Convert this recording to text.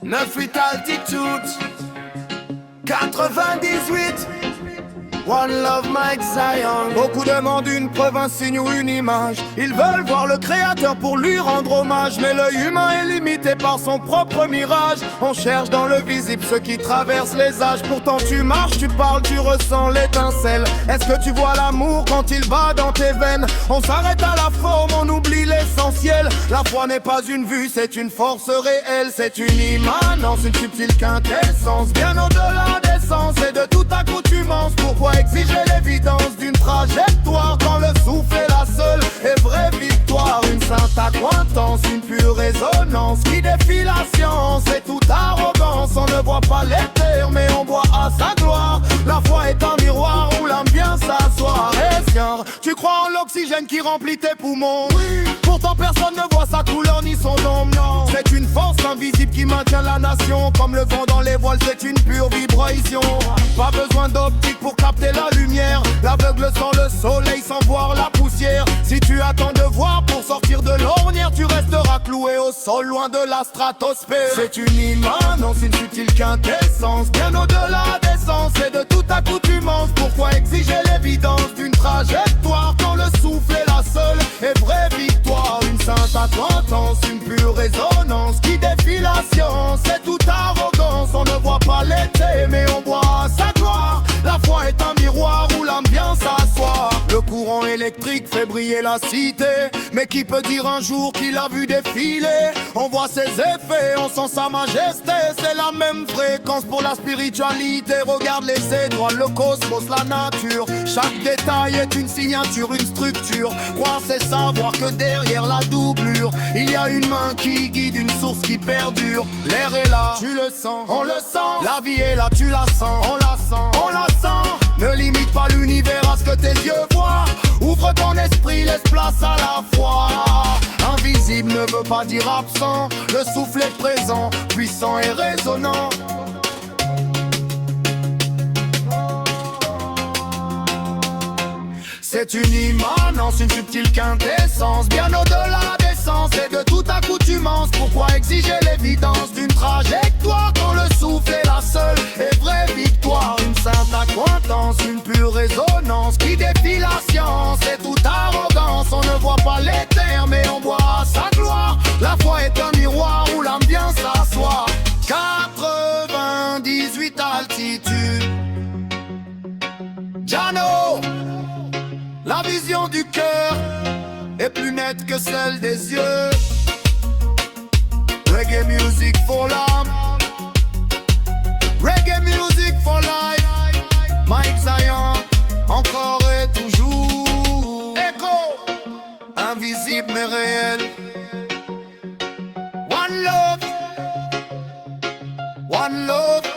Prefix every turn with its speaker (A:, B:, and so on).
A: 9-8 altitude 98. One love Mike Zion. Beaucoup demandent une preuve, un signe ou une image. Ils veulent voir le créateur pour lui rendre hommage. Mais l'œil humain est limité par son propre mirage. On cherche dans le visible ce qui traverse les âges. Pourtant tu marches, tu parles, tu ressens l'étincelle. Est-ce que tu vois l'amour quand il bat dans tes veines? On s'arrête à la forme, on oublie l'essentiel. La foi n'est pas une vue, c'est une force réelle. C'est une immanence, une subtile quintessence. Bien au-delà des sens et de toute accoutumance. Pourquoi exiger l'évidence d'une trajectoire quand le souffle est la seule et vraie victoire? Une sainte accointance, une pure résonance qui défie la science et toute arrogance. On ne voit pas les terres mais on voit à sa gloire. La foi est un miroir où l'âme vient s'asseoir. Et tiens, tu crois en l'oxygène qui remplit tes poumons? Oui. Pourtant personne ne voit sa couleur ni son nom, non. C'est une force invisible qui maintient la nation. Comme le vent dans les voiles, c'est une pure vibration. Pas besoin d'optique pour capter la lumière. L'aveugle sans le soleil, sans voir la poussière. Si tu attends de voir pour sortir de l'ornière, tu resteras cloué au sol, loin de la stratosphère. C'est une immanence, une subtile quintessence. Bien au-delà des sens et de toute accoutumance. Pourquoi exiger l'évidence d'une trajectoire quand le souffle est la seule et vraie victoire? Une sainte accointance, une pure résonance qui défie la science et toute arrogance. On ne voit pas l'été mais on voit sa gloire. La foi est un miroir où l'âme vient s'asseoir. Le courant électrique fait briller la cité, mais qui peut dire un jour qu'il a vu défiler? On voit ses effets, on sent sa majesté. C'est la même fréquence pour la spiritualité. Regarde les étoiles, le cosmos, la nature. Chaque détail est une signature, une structure. Croire c'est savoir que derrière la doublure il y a une main qui guide, une source qui perdure. L'air est là, tu le sens, on le sent. La vie est là, tu la sens, on la sent, on la sent. Ne limite pas l'univers à ce que tes yeux voient. Ouvre ton esprit, laisse place à la foi. Invisible ne veut pas dire absent. Le souffle est présent, puissant et résonnant. C'est une immanence, une subtile quintessence. Bien au-delà des sens et de toute accoutumance. Pourquoi exiger l'évidence d'une trajectoire quand le souffle est la seule et vraie victoire? Une sainte accointance, une pure résonance qui défie la science et toute arrogance. On ne voit pas les terres mais on voit sa gloire. La foi est un miroir où l'âme vient s'asseoir. 98 altitude Jano. La vision du cœur est plus nette que celle des yeux. Reggae music for l'âme, reggae music for life. Mike Zion, encore et toujours. Echo, invisible mais réel. One love, one love.